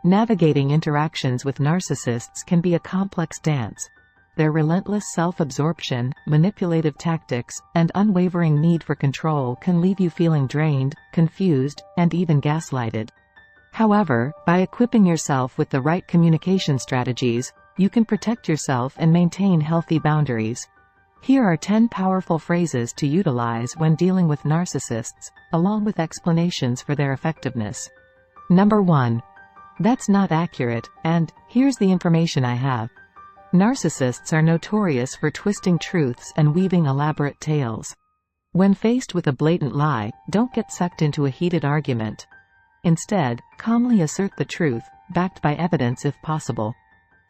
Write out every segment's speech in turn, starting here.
Navigating interactions with narcissists can be a complex dance. Their relentless self-absorption, manipulative tactics, and unwavering need for control can leave you feeling drained, confused, and even gaslighted. However, by equipping yourself with the right communication strategies, you can protect yourself and maintain healthy boundaries. Here are 10 powerful phrases to utilize when dealing with narcissists, along with explanations for their effectiveness. Number 1. That's not accurate, and here's the information I have. Narcissists are notorious for twisting truths and weaving elaborate tales. When faced with a blatant lie, don't get sucked into a heated argument. Instead, calmly assert the truth, backed by evidence if possible.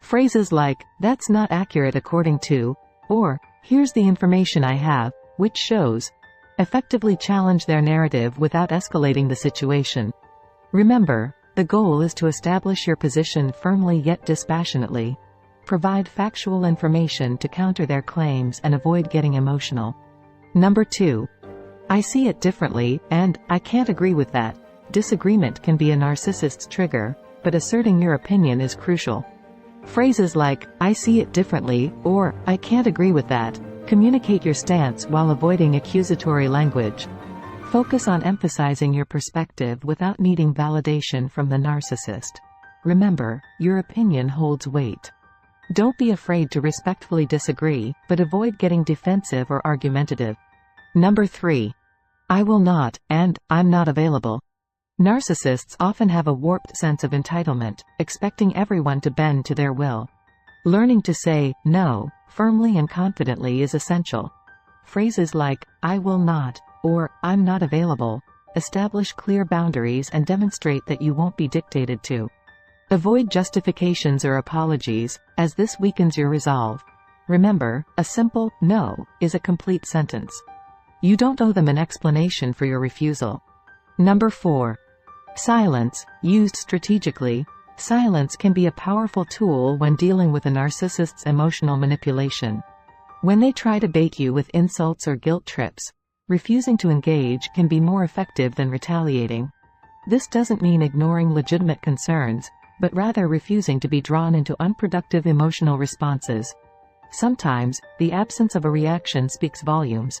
Phrases like, "That's not accurate according to," or, "Here's the information I have," which shows, effectively challenge their narrative without escalating the situation. Remember, the goal is to establish your position firmly yet dispassionately. Provide factual information to counter their claims and avoid getting emotional. Number 2. I see it differently, and I can't agree with that. Disagreement can be a narcissist's trigger, but asserting your opinion is crucial. Phrases like, "I see it differently," or "I can't agree with that," communicate your stance while avoiding accusatory language. Focus on emphasizing your perspective without needing validation from the narcissist. Remember, your opinion holds weight. Don't be afraid to respectfully disagree, but avoid getting defensive or argumentative. Number 3. I will not, and I'm not available. Narcissists often have a warped sense of entitlement, expecting everyone to bend to their will. Learning to say no firmly and confidently is essential. Phrases like, "I will not," or "I'm not available," establish clear boundaries and demonstrate that you won't be dictated to. Avoid justifications or apologies, as this weakens your resolve. Remember, a simple "no" is a complete sentence. You don't owe them an explanation for your refusal. Number 4. Silence, used strategically. Silence can be a powerful tool when dealing with a narcissist's emotional manipulation. When they try to bait you with insults or guilt trips, refusing to engage can be more effective than retaliating. This doesn't mean ignoring legitimate concerns, but rather refusing to be drawn into unproductive emotional responses. Sometimes, the absence of a reaction speaks volumes.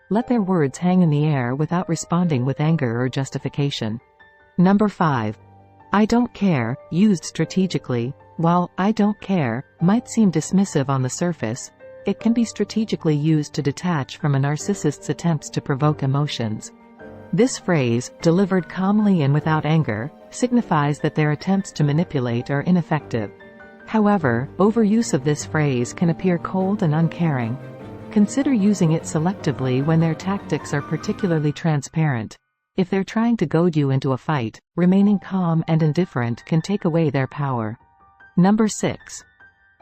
Let their words hang in the air without responding with anger or justification. Number 5. I don't care, used strategically. While "I don't care" might seem dismissive on the surface, it can be strategically used to detach from a narcissist's attempts to provoke emotions. This phrase, delivered calmly and without anger, signifies that their attempts to manipulate are ineffective. However, overuse of this phrase can appear cold and uncaring. Consider using it selectively when their tactics are particularly transparent. If they're trying to goad you into a fight, remaining calm and indifferent can take away their power. Number 6.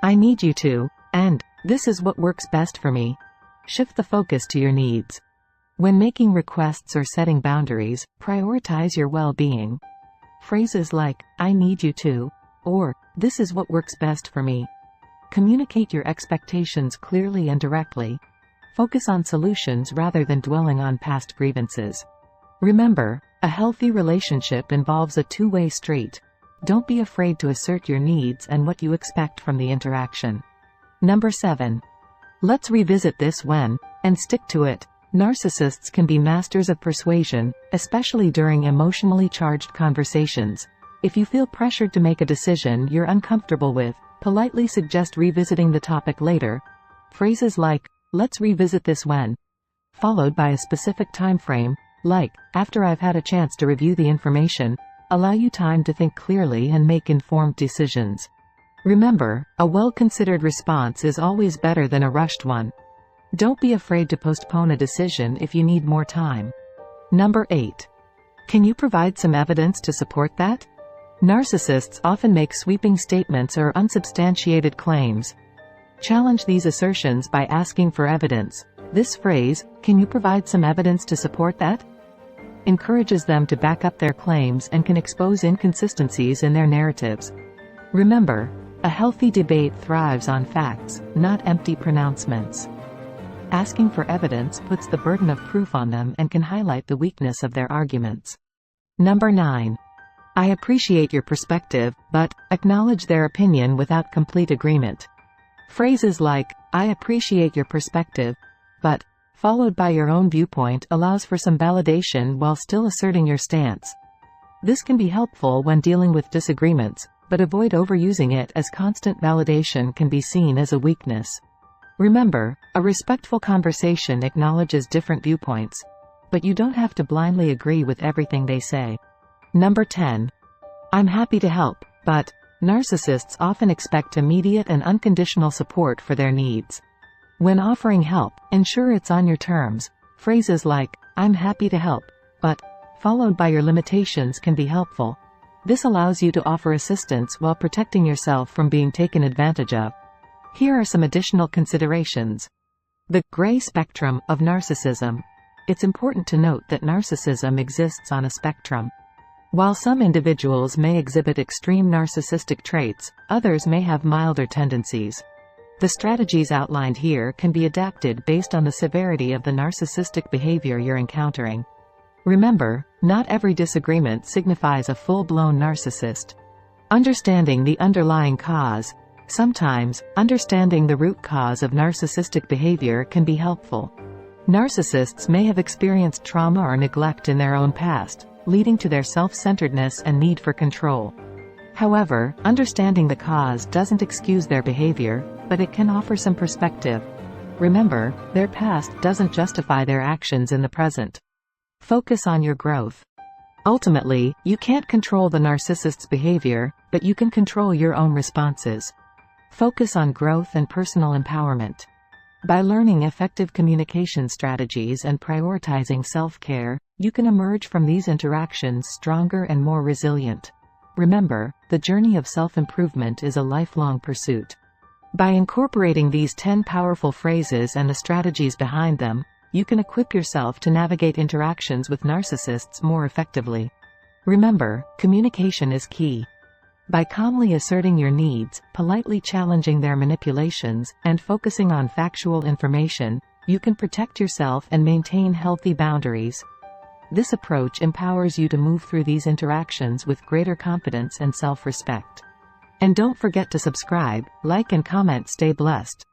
I need you to, and this is what works best for me. Shift the focus to your needs. When making requests or setting boundaries, prioritize your well-being. Phrases like, "I need you to," or "this is what works best for me." Communicate your expectations clearly and directly. Focus on solutions rather than dwelling on past grievances. Remember, a healthy relationship involves a two-way street. Don't be afraid to assert your needs and what you expect from the interaction. Number 7. Let's revisit this when, and stick to it. Narcissists can be masters of persuasion, especially during emotionally charged conversations. If you feel pressured to make a decision you're uncomfortable with, politely suggest revisiting the topic later. Phrases like, "Let's revisit this when," followed by a specific time frame, like, "After I've had a chance to review the information," allow you time to think clearly and make informed decisions. Remember, a well-considered response is always better than a rushed one. Don't be afraid to postpone a decision if you need more time. Number 8. Can you provide some evidence to support that? Narcissists often make sweeping statements or unsubstantiated claims. Challenge these assertions by asking for evidence. This phrase, "Can you provide some evidence to support that?" encourages them to back up their claims and can expose inconsistencies in their narratives. Remember, a healthy debate thrives on facts, not empty pronouncements. Asking for evidence puts the burden of proof on them and can highlight the weakness of their arguments. Number 9. I appreciate your perspective, but acknowledge their opinion without complete agreement. Phrases like, I appreciate your perspective, but, followed by your own viewpoint allows for some validation while still asserting your stance. This can be helpful when dealing with disagreements, but avoid overusing it as constant validation can be seen as a weakness. Remember, a respectful conversation acknowledges different viewpoints, but you don't have to blindly agree with everything they say. Number 10. I'm happy to help, but narcissists often expect immediate and unconditional support for their needs. When offering help, ensure it's on your terms. Phrases like, I'm happy to help, but, followed by your limitations can be helpful. This allows you to offer assistance while protecting yourself from being taken advantage of. Here are some additional considerations. The gray spectrum of narcissism. It's important to note that narcissism exists on a spectrum. While some individuals may exhibit extreme narcissistic traits, others may have milder tendencies. The strategies outlined here can be adapted based on the severity of the narcissistic behavior you're encountering. Remember, not every disagreement signifies a full-blown narcissist. Understanding the underlying cause. Sometimes, understanding the root cause of narcissistic behavior can be helpful. Narcissists may have experienced trauma or neglect in their own past, leading to their self-centeredness and need for control. However, understanding the cause doesn't excuse their behavior, but it can offer some perspective. Remember, their past doesn't justify their actions in the present. Focus on your growth. Ultimately, you can't control the narcissist's behavior, but you can control your own responses. Focus on growth and personal empowerment. By learning effective communication strategies and prioritizing self-care, you can emerge from these interactions stronger and more resilient. Remember, the journey of self-improvement is a lifelong pursuit. By incorporating these 10 powerful phrases and the strategies behind them, you can equip yourself to navigate interactions with narcissists more effectively. Remember, communication is key. By calmly asserting your needs, politely challenging their manipulations, and focusing on factual information, you can protect yourself and maintain healthy boundaries. This approach empowers you to move through these interactions with greater confidence and self-respect. And don't forget to subscribe, like and comment. Stay blessed.